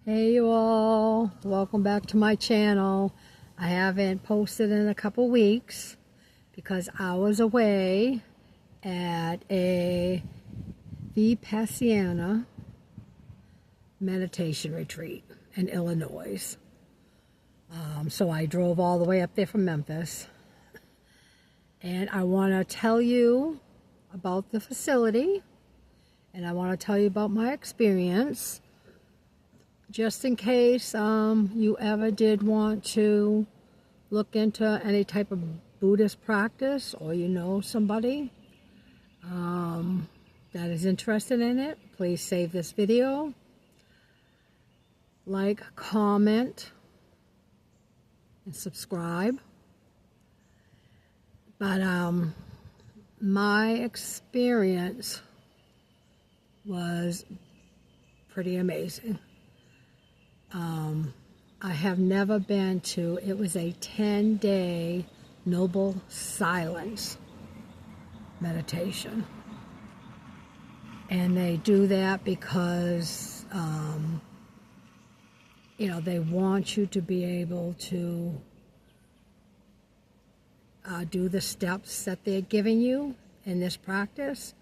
Hey you all, welcome back to my channel. I haven't posted in a couple weeks because I was away at a Vipassana meditation retreat in Illinois. So I drove all the way up there from Memphis, and I want to tell you about the facility, and I want to tell you about my experience. Just in case you ever did want to look into any type of Buddhist practice, or you know somebody that is interested in it, please save this video, like, comment, and subscribe. But my experience was pretty amazing. I have never been to, it was a 10-day noble silence meditation. And they do that because, they want you to be able to do the steps that they're giving you in this practice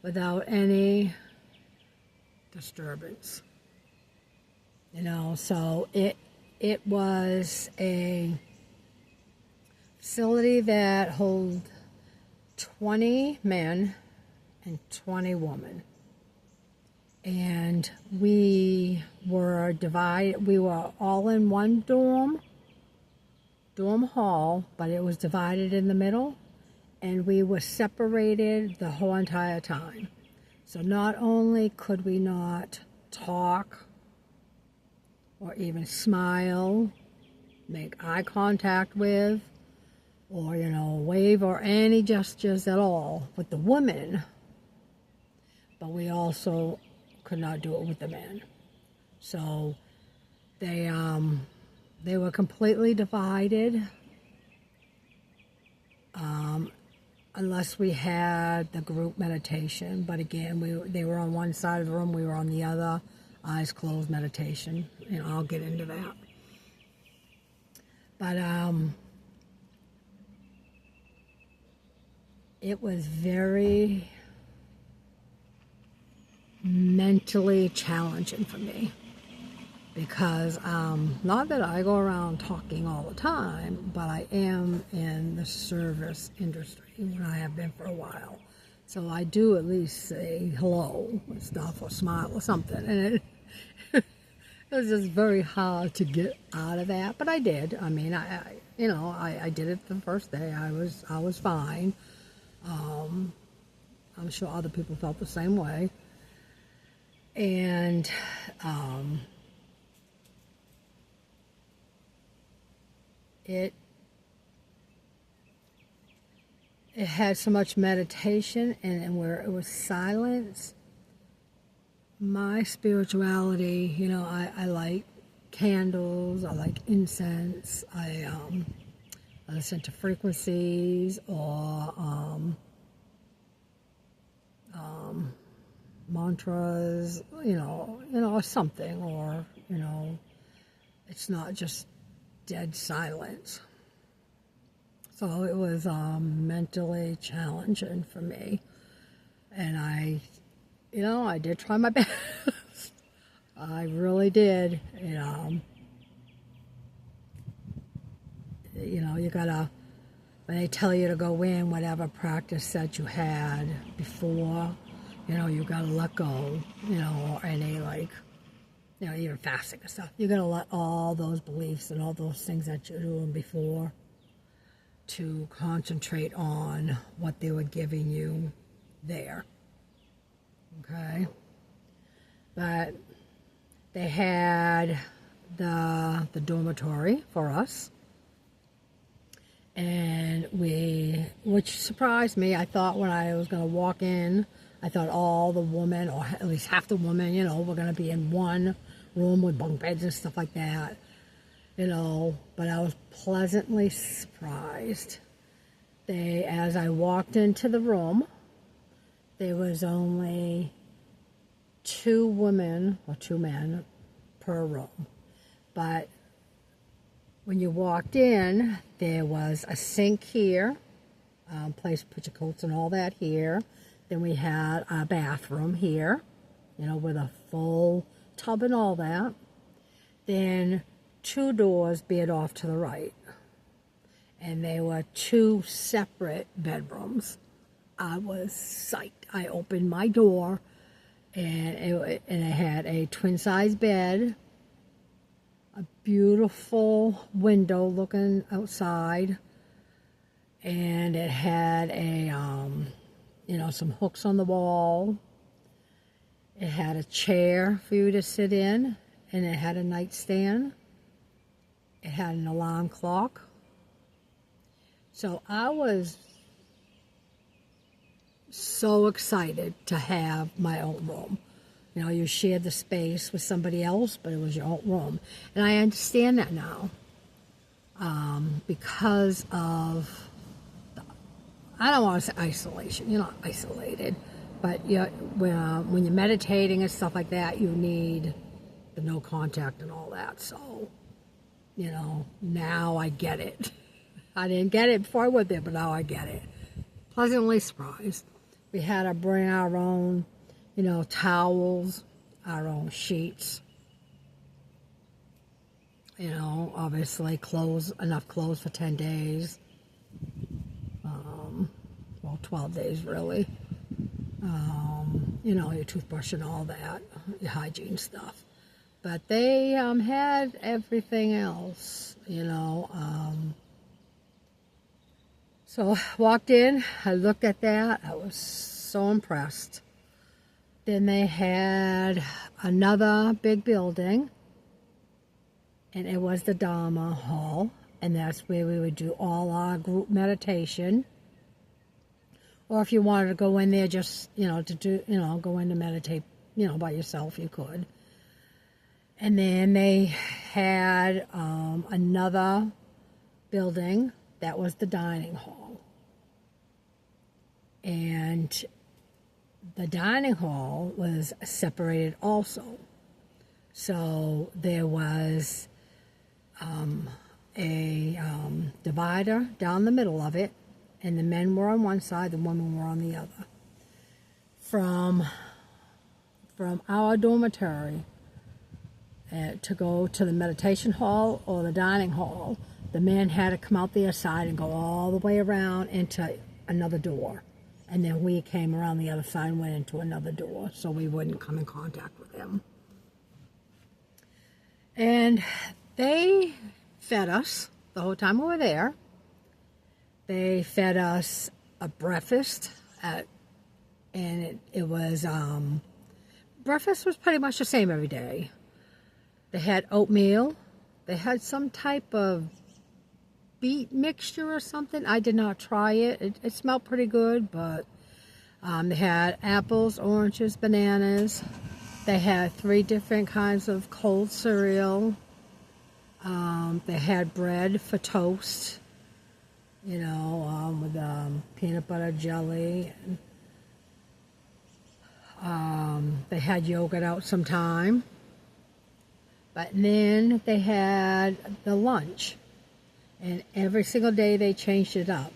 without any disturbance. So it was a facility that held 20 men and 20 women. And we were divided, we were all in one dorm hall, but it was divided in the middle, and we were separated the whole entire time. So not only could we not talk or even smile, make eye contact with, or, wave or any gestures at all with the women, but we also could not do it with the men. So they were completely divided, unless we had the group meditation. But again, they were on one side of the room, we were on the other, eyes closed meditation. I'll get into that. But it was very mentally challenging for me, because not that I go around talking all the time, but I am in the service industry, and I have been for a while. So I do at least say hello and stuff, or smile or something, and it was just very hard to get out of that, but I did. I mean, I did it the first day. I was fine. I'm sure other people felt the same way, and it had so much meditation, and where it was silence. My spirituality, I like candles, I like incense, I listen to frequencies, or mantras, or something, or, it's not just dead silence. So it was mentally challenging for me, and I did try my best. I really did. You gotta, when they tell you to go in, whatever practice that you had before, you gotta let go, or any, even fasting and stuff. You gotta let all those beliefs and all those things that you're doing before to concentrate on what they were giving you there. Okay, but they had the dormitory for us, and which surprised me. I thought when I was going to walk in, I thought all the women, or at least half the women, were going to be in one room with bunk beds and stuff like that, but I was pleasantly surprised. As I walked into the room, there was only 2 women or 2 men per room. But when you walked in, there was a sink here, place to put your coats and all that here. Then we had a bathroom here, with a full tub and all that. Then 2 doors veered off to the right. And they were 2 separate bedrooms. I was psyched. I opened my door, and it had a twin-size bed, a beautiful window looking outside, and it had some hooks on the wall. It had a chair for you to sit in, and it had a nightstand. It had an alarm clock. So I was so excited to have my own room. You shared the space with somebody else, but it was your own room. And I understand that now, because of, I don't want to say isolation. You're not isolated, but when you're meditating and stuff like that, you need the no contact and all that. So, now I get it. I didn't get it before I went there, but now I get it. Pleasantly surprised. We had to bring our own, towels, our own sheets. Obviously enough clothes for 10 days. 12 days really. Your toothbrush and all that, your hygiene stuff. But they had everything else, So I walked in, I looked at that, I was so impressed. Then they had another big building, and it was the Dharma Hall, and that's where we would do all our group meditation. Or if you wanted to go in there just, go in to meditate, by yourself, you could. And then they had another building that was the dining hall. And the dining hall was separated also. So there was a divider down the middle of it, and the men were on one side, the women were on the other. From our dormitory to go to the meditation hall or the dining hall, the men had to come out the other side and go all the way around into another door. And then we came around the other side and went into another door so we wouldn't come in contact with them. And they fed us the whole time we were there. They fed us a breakfast, and it was, breakfast was pretty much the same every day. They had oatmeal. They had some type of beet mixture or something. I did not try it. It smelled pretty good, but they had apples, oranges, bananas. They had 3 different kinds of cold cereal. They had bread for toast, with peanut butter jelly. They had yogurt out sometime. But then they had the lunch. And every single day they changed it up.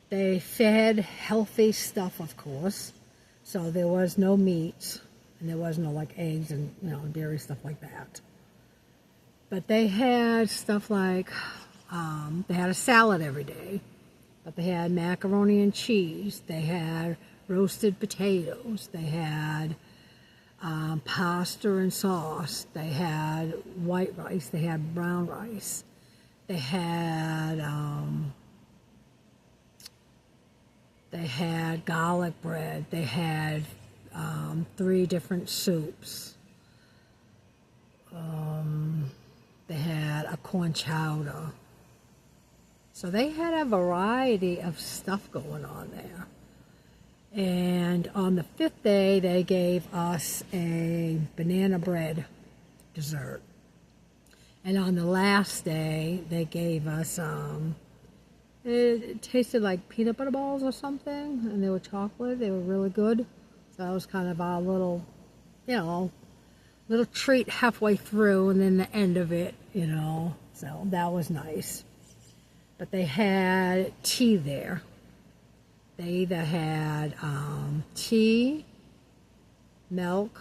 They fed healthy stuff, of course. So there was no meats. And there was no eggs and dairy stuff like that. But they had stuff like, they had a salad every day. But they had macaroni and cheese. They had roasted potatoes. They had pasta and sauce. They had white rice. They had brown rice. They had garlic bread. They had 3 different soups. They had a corn chowder. So they had a variety of stuff going on there. And on the 5th day, they gave us a banana bread dessert. And on the last day, they gave us, it tasted like peanut butter balls or something, and they were chocolate. They were really good. So that was kind of our little, little treat halfway through, and then the end of it, you know. So that was nice. But they had tea there. They either had tea, milk,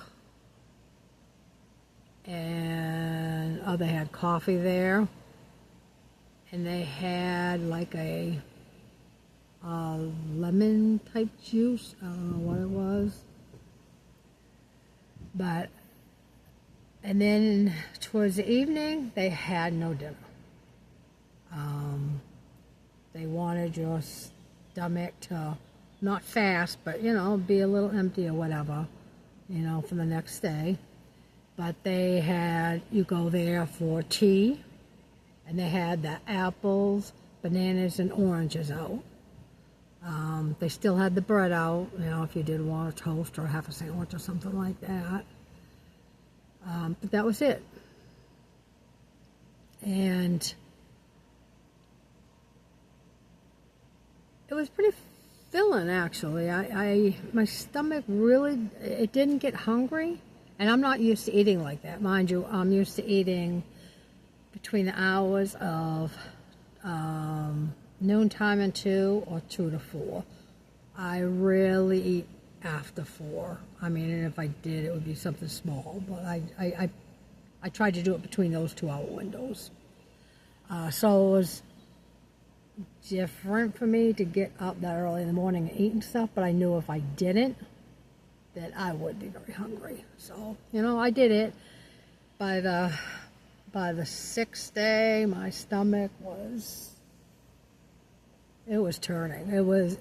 and they had coffee there. And they had like a lemon type juice. I don't know what it was. But, and then towards the evening, they had no dinner. They wanted your stomach to not fast, but, you know, be a little empty or whatever, you know, for the next day. But they had, you go there for tea, and they had the apples, bananas, and oranges out. They still had the bread out, you know, if you did want a toast or half a sandwich or something like that. But that was it. And it was pretty filling, actually. My stomach really, it didn't get hungry. And I'm not used to eating like that. Mind you, I'm used to eating between the hours of noontime and 2 or 2 to 4. I rarely eat after 4. I mean, and if I did, it would be something small. But I tried to do it between those 2 hour windows. So it was different for me to get up that early in the morning and eat and stuff, but I knew if I didn't, that I would be very hungry. So, you know, I did it. By the 6th day, my stomach was, it was turning. It was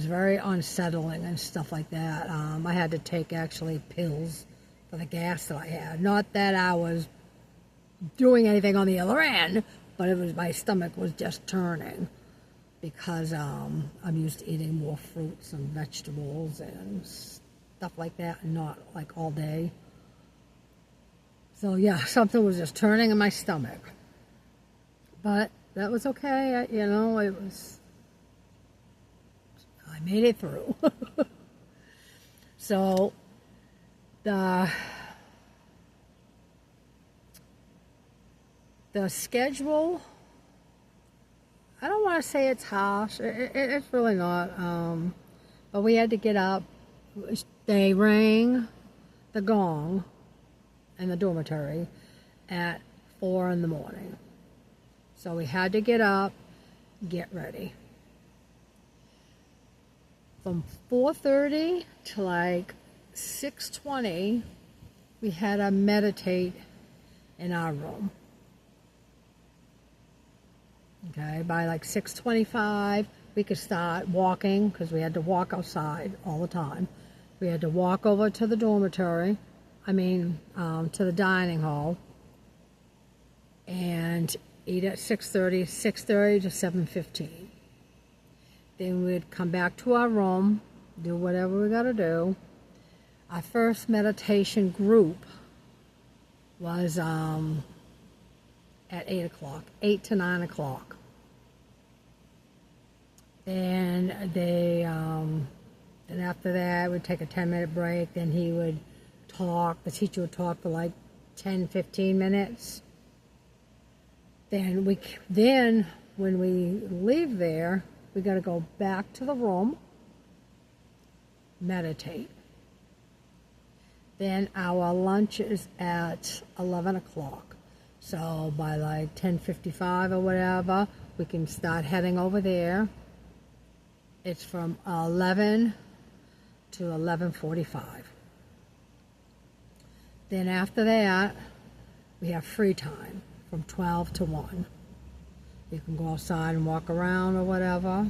very unsettling and stuff like that. I had to take actually pills for the gas that I had. Not that I was doing anything on the other end, but it was, my stomach was just turning because I'm used to eating more fruits and vegetables and stuff like that, and not like all day. So yeah, something was just turning in my stomach. But that was okay. You know, I made it through. So the schedule, I don't want to say it's harsh. It's really not. But we had to get up. They rang the gong in the dormitory at 4 in the morning. So we had to get up, get ready. From 4:30 to like 6:20, we had to meditate in our room. Okay, by like 6:25, we could start walking, because we had to walk outside all the time. We had to walk over to the dormitory, to the dining hall, and eat at 6:30 to 7:15. Then we'd come back to our room, do whatever we got to do. Our first meditation group was at 8 o'clock, 8 to 9 o'clock. Then then after that, we'd take a 10-minute break. Then he would talk, the teacher would talk for like 10, 15 minutes. Then when we leave there, we got to go back to the room, meditate. Then our lunch is at 11 o'clock. So by like 10:55 or whatever, we can start heading over there. It's from 11 to 11:45. Then after that, we have free time from 12 to 1. You can go outside and walk around or whatever,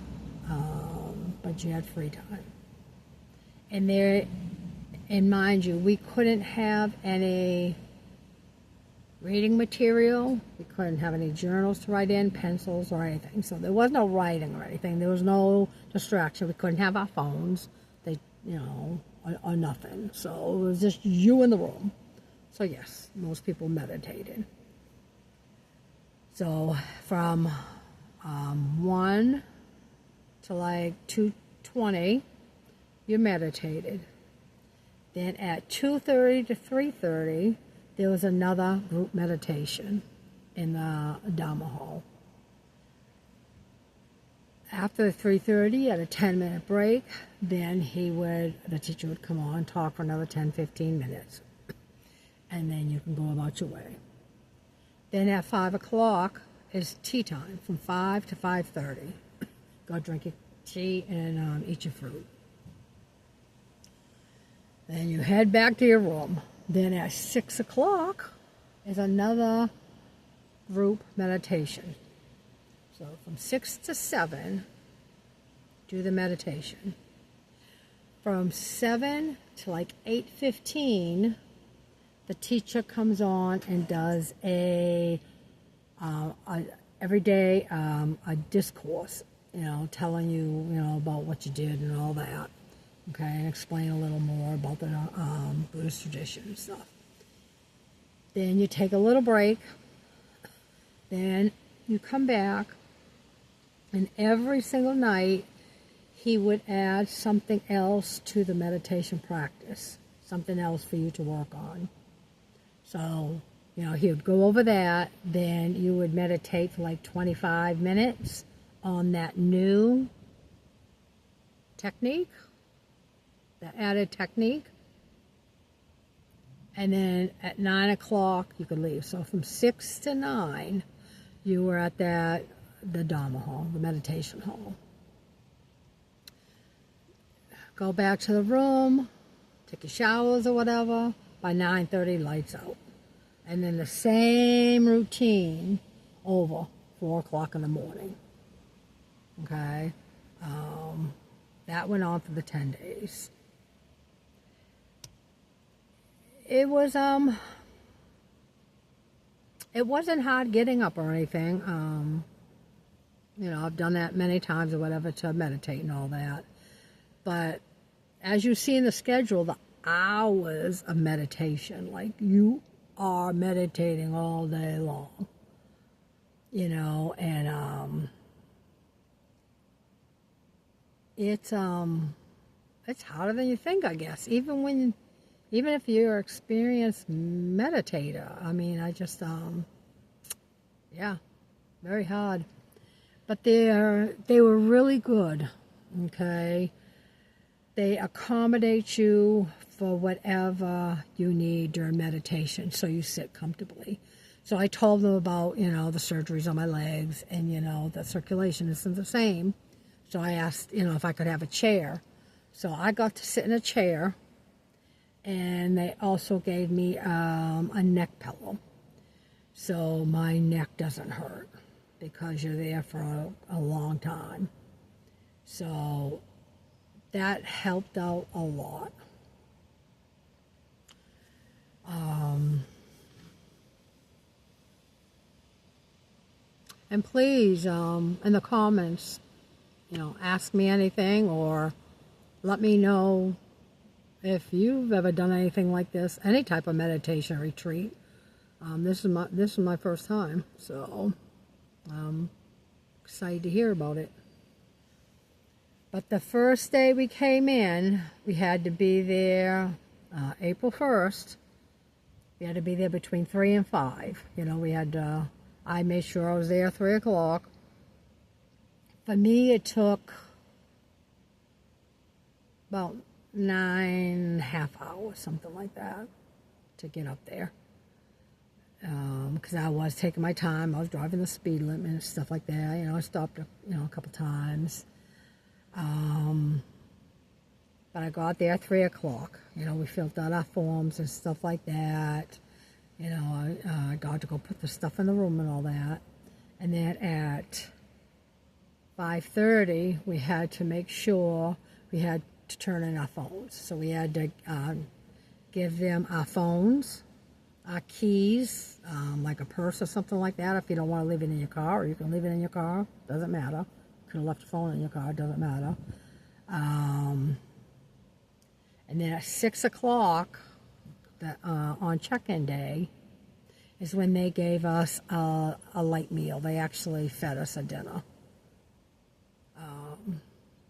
but you had free time. And mind you, we couldn't have any reading material. We couldn't have any journals to write in, pencils or anything. So there was no writing or anything. There was no distraction. We couldn't have our phones, or nothing. So it was just you in the room. So yes, most people meditated. So from 1 to like 2:20, you meditated. Then at 2:30 to 3:30, there was another group meditation in the Dharma hall. After 3:30, at a 10-minute break, then the teacher would come on, talk for another 10-15 minutes. And then you can go about your way. Then at 5 o'clock is tea time, from 5 to 5:30. Go drink your tea and eat your fruit. Then you head back to your room. Then at 6 o'clock is another group meditation. So from 6 to 7, do the meditation. From 7 to like 8:15, the teacher comes on and does every day a discourse, telling you, about what you did and all that. Okay, and explain a little more about the Buddhist tradition and stuff. Then you take a little break. Then you come back, and every single night he would add something else to the meditation practice, something else for you to work on. So, he would go over that, then you would meditate for like 25 minutes on that new technique, the added technique. And then at 9 o'clock, you could leave. So from 6 to 9, you were at the Dharma hall, the meditation hall. Go back to the room, take your showers or whatever. By 9:30, lights out. And then the same routine over 4 o'clock in the morning. Okay? That went on for the 10 days. It wasn't hard getting up or anything. I've done that many times or whatever to meditate and all that. But as you see in the schedule, the hours of meditation, like you are meditating all day long, and it's harder than you think, I guess. Even if you're an experienced meditator, I just very hard. But they were really good. Okay. They accommodate you for whatever you need during meditation, so you sit comfortably. So I told them about, the surgeries on my legs, and, the circulation isn't the same. So I asked, if I could have a chair. So I got to sit in a chair, and they also gave me a neck pillow. So my neck doesn't hurt because you're there for a long time. So that helped out a lot. And please, in the comments, ask me anything or let me know if you've ever done anything like this, any type of meditation retreat. This is my first time, so I'm excited to hear about it. But the first day we came in, we had to be there April 1st. We had to be there between 3 and 5. I made sure I was there at 3 o'clock. For me, it took about 9.5 hours, something like that, to get up there. Because I was taking my time. I was driving the speed limit and stuff like that. I stopped, a couple times. But I got there at 3 o'clock. We filled out our forms and stuff like that. I got to go put the stuff in the room and all that. And then at 5:30, we had to make sure we had to turn in our phones. So we had to give them our phones, our keys, like a purse or something like that. If you don't want to leave it in your car, or you can leave it in your car, doesn't matter. Could have left your phone in your car, doesn't matter. And then at 6 o'clock on check-in day is when they gave us a light meal. They actually fed us a dinner.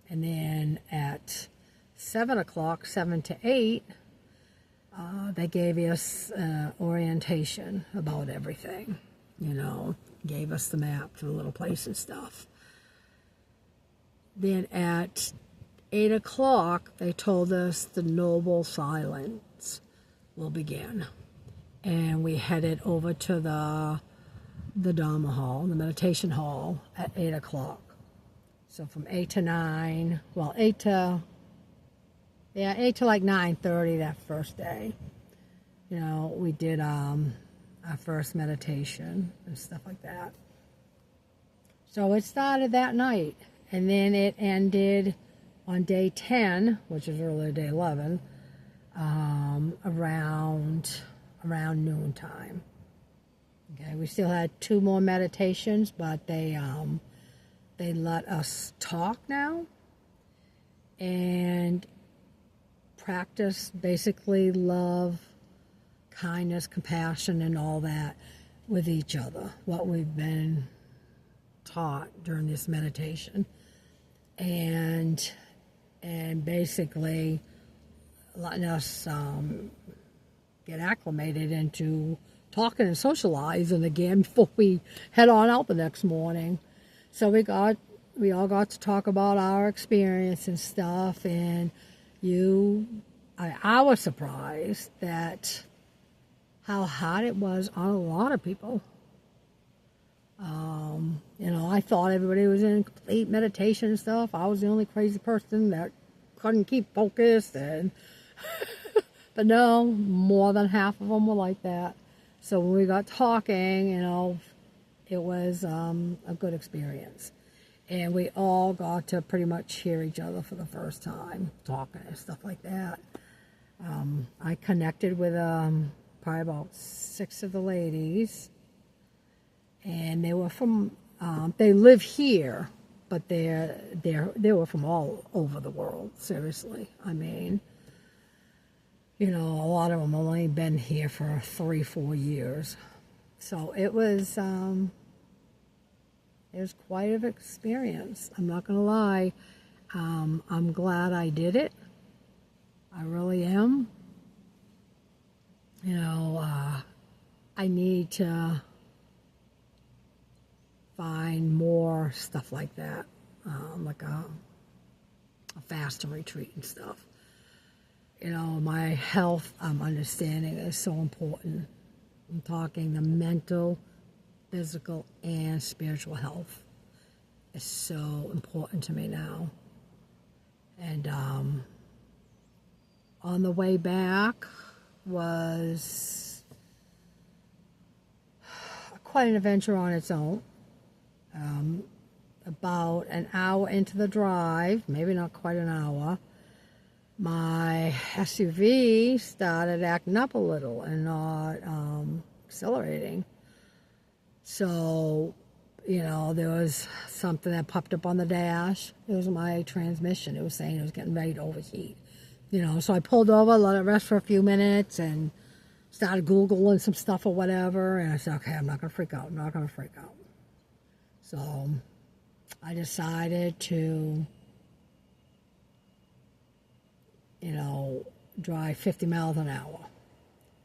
And then at 7 o'clock, 7 to 8, they gave us orientation about everything, gave us the map to the little place and stuff. Then at 8 o'clock, they told us the noble silence will begin. And we headed over to the Dharma hall, the meditation hall, at 8 o'clock. So from 8 to 9, 8 to like 9:30 that first day. We did our first meditation and stuff like that. So it started that night, and then it ended on day 10, which is really day 11, around noontime. Okay, we still had 2 more meditations, but they let us talk now and practice basically love, kindness, compassion, and all that with each other, what we've been taught during this meditation, and basically letting us get acclimated into talking and socializing again before we head on out the next morning. So we all got to talk about our experience and stuff, and I was surprised that how hard it was on a lot of people. I thought everybody was in complete meditation and stuff. I was the only crazy person that couldn't keep focused, but no, more than half of them were like that. So when we got talking, it was a good experience. And we all got to pretty much hear each other for the first time, talking and stuff like that. I connected with probably about 6 of the ladies, and they were from, they live here, but they were from all over the world, seriously. I mean, a lot of them only been here for 3-4 years. So it was quite an experience. I'm not going to lie. I'm glad I did it. I really am. I need to find more stuff like that, like a fast and retreat and stuff. My health, I'm understanding, is so important. I'm talking the mental, physical, and spiritual health is so important to me now. And on the way back was quite an adventure on its own. About an hour into the drive, maybe not quite an hour, my SUV started acting up a little and not accelerating. So, there was something that popped up on the dash. It was my transmission. It was saying it was getting ready to overheat. So I pulled over, let it rest for a few minutes, and started Googling some stuff or whatever. And I said, okay, I'm not going to freak out. So I decided to, drive 50 miles an hour,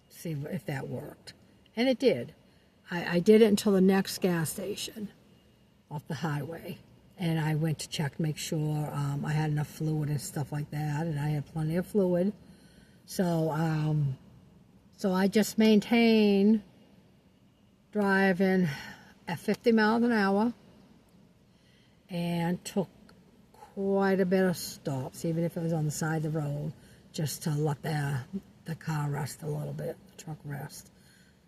see if that worked. And it did. I did it until the next gas station off the highway. And I went to check to make sure I had enough fluid and stuff like that. And I had plenty of fluid. So I just maintained driving at 50 miles an hour and took quite a bit of stops, even if it was on the side of the road, just to let the car rest a little bit, the truck rest.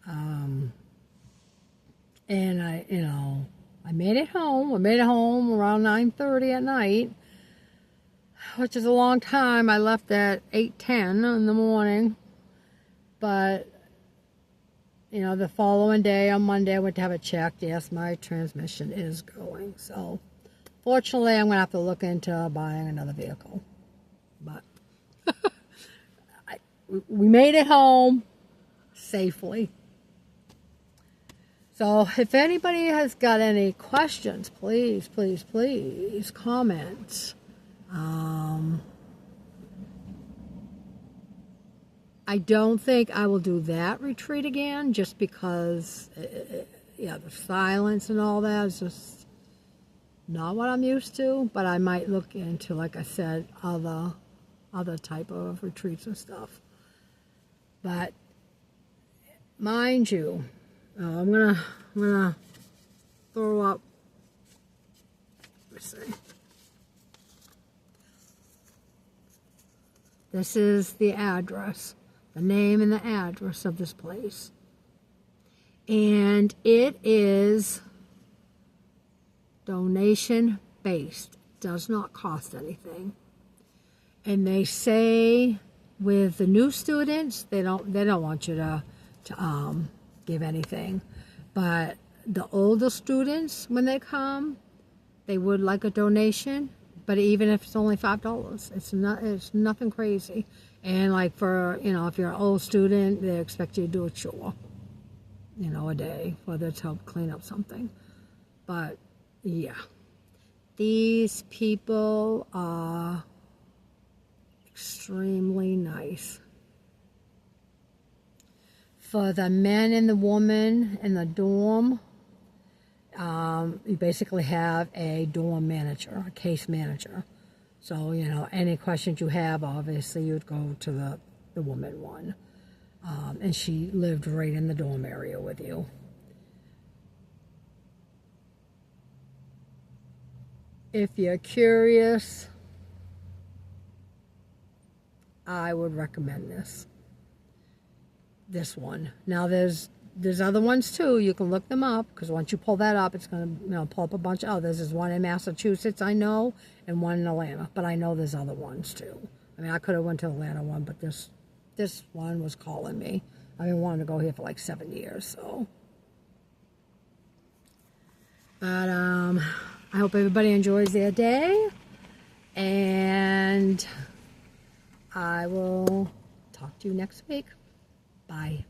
And I made it home. I made it home around 9:30 at night, which is a long time. I left at 8:10 in the morning. But, the following day, on Monday, I went to have it checked. Yes, my transmission is going. So, fortunately, I'm going to have to look into buying another vehicle. But we made it home safely. So if anybody has got any questions, please comment. I don't think I will do that retreat again, just because, yeah, the silence and all that is just not what I'm used to. But I might look into, like I said, other type of retreats and stuff. But mind you, I'm gonna throw up. Let me see. This is the address, the name and the address of this place. And it is donation based. Does not cost anything. And they say with the new students, they don't want you to give anything. But the older students, when they come, they would like a donation. But even if it's only $5, it's nothing crazy. And like for, if you're an old student, they expect you to do a chore, a day, whether to help clean up something. But yeah, these people are extremely nice. For the men and the woman in the dorm, you basically have a dorm manager, a case manager. So, any questions you have, obviously you'd go to the woman one. And she lived right in the dorm area with you. If you're curious, I would recommend this one. Now there's other ones too. You can look them up, because once you pull that up, it's going to pull up a bunch of others. There's one in Massachusetts, I know, and one in Atlanta, but I know there's other ones too. I mean, I could have went to the Atlanta one, but this one was calling me. I've been wanting to go here for like 7 years, so. But I hope everybody enjoys their day, and I will talk to you next week. Bye.